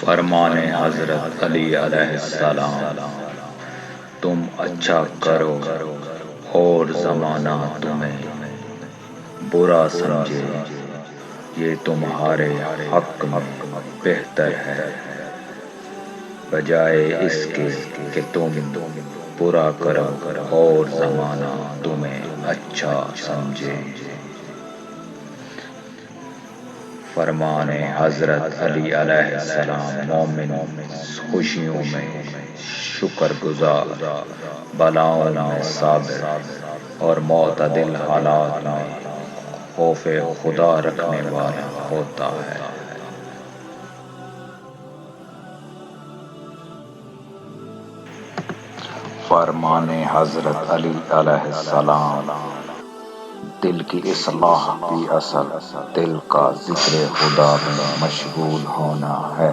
فرمان حضرت علی علیہ السلام، تم اچھا کرو اور زمانہ تمہیں برا سمجھے، یہ تمہارے حق میں بہتر ہے، بجائے اس کے کہ تم برا کرو اور زمانہ تمہیں اچھا سمجھے۔ فرمان حضرت علی علیہ السلام، مومن خوشیوں میں شکر گزار، بلاؤں میں صابر اور معتدل حالات میں خوف خدا رکھنے والا ہوتا ہے۔ فرمان حضرت علی علیہ السلام، دل کی اصلاح کی اصل دل کا ذکر خدا میں مشغول ہونا ہے۔